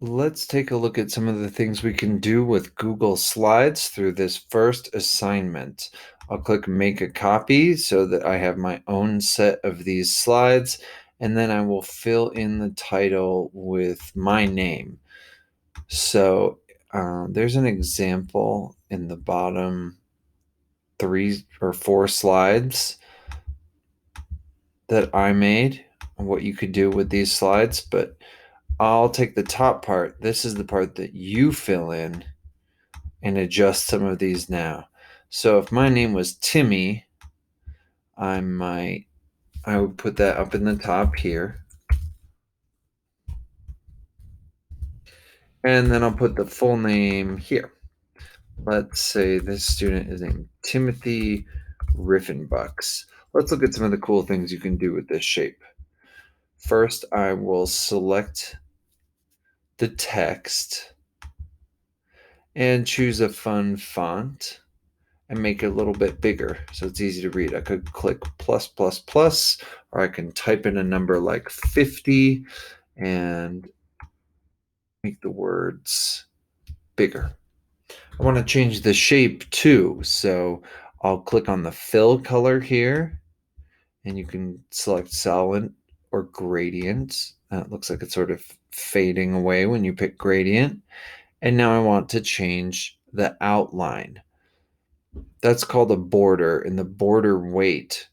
Let's take a look at some of the things we can do with Google Slides through this first assignment. I'll click Make a Copy so that I have my own set of these slides, and then I will fill in the title with my name. So there's an example in the bottom 3 or 4 slides that I made and what you could do with these slides, but I'll take the top part. This is the part that you fill in and adjust some of these now. So if my name was Timmy, I would put that up in the top here. And then I'll put the full name here. Let's say this student is named Timothy Riffenbucks. Let's look at some of the cool things you can do with this shape. First, I will select the text and choose a fun font and make it a little bit bigger so it's easy to read. I could click plus, plus, plus, or I can type in a number like 50 and make the words bigger. I want to change the shape too, so I'll click on the fill color here, and you can select solid or gradient. It looks like it's sort of fading away when you pick gradient. And now I want to change the outline. That's called a border, and the border weight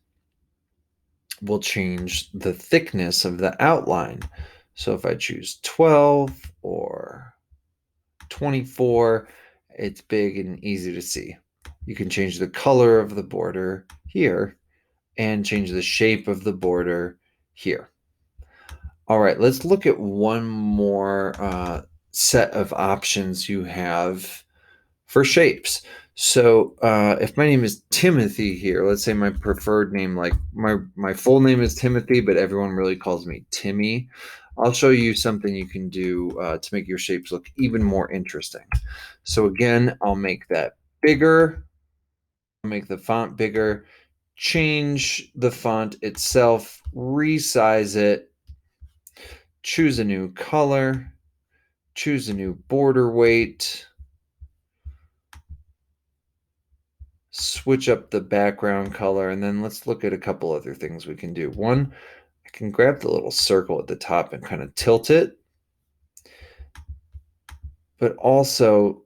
will change the thickness of the outline. So if I choose 12 or 24, it's big and easy to see. You can change the color of the border here and change the shape of the border here. All right, let's look at one more set of options you have for shapes. So if my name is Timothy here, let's say my preferred name, like my full name is Timothy, but everyone really calls me Timmy. I'll show you something you can do to make your shapes look even more interesting. So again, I'll make that bigger, I'll make the font bigger, change the font itself, resize it, choose a new color, choose a new border weight, switch up the background color, and then let's look at a couple other things we can do. One, I can grab the little circle at the top and kind of tilt it, but also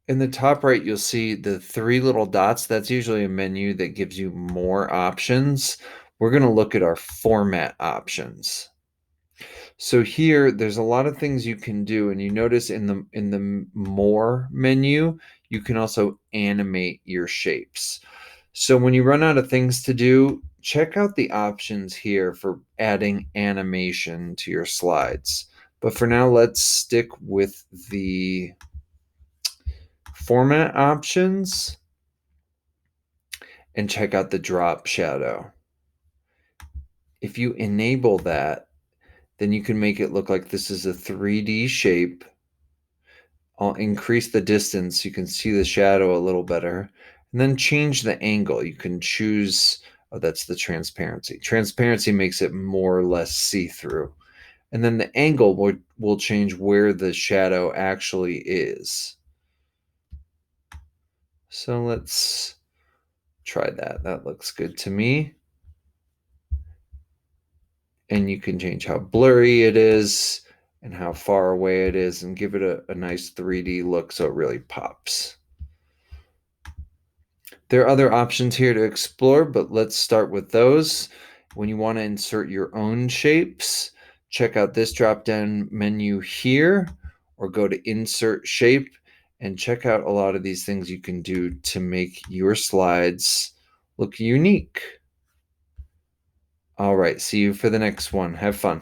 in the top right, you'll see the 3 little dots. That's usually a menu that gives you more options. We're going to look at our format options. So here, there's a lot of things you can do, and you notice in the more menu, you can also animate your shapes. So when you run out of things to do, check out the options here for adding animation to your slides. But for now, let's stick with the format options and check out the drop shadow. If you enable that, then you can make it look like this is a 3D shape. I'll increase the distance. You can see the shadow a little better. And then change the angle. You can choose, oh, that's the transparency. Transparency makes it more or less see-through. And then the angle will change where the shadow actually is. So let's try that. That looks good to me. And you can change how blurry it is and how far away it is and give it a nice 3D look so it really pops. There are other options here to explore, but let's start with those. When you want to insert your own shapes, check out this drop-down menu here, or go to Insert Shape and check out a lot of these things you can do to make your slides look unique. All right, see you for the next one. Have fun.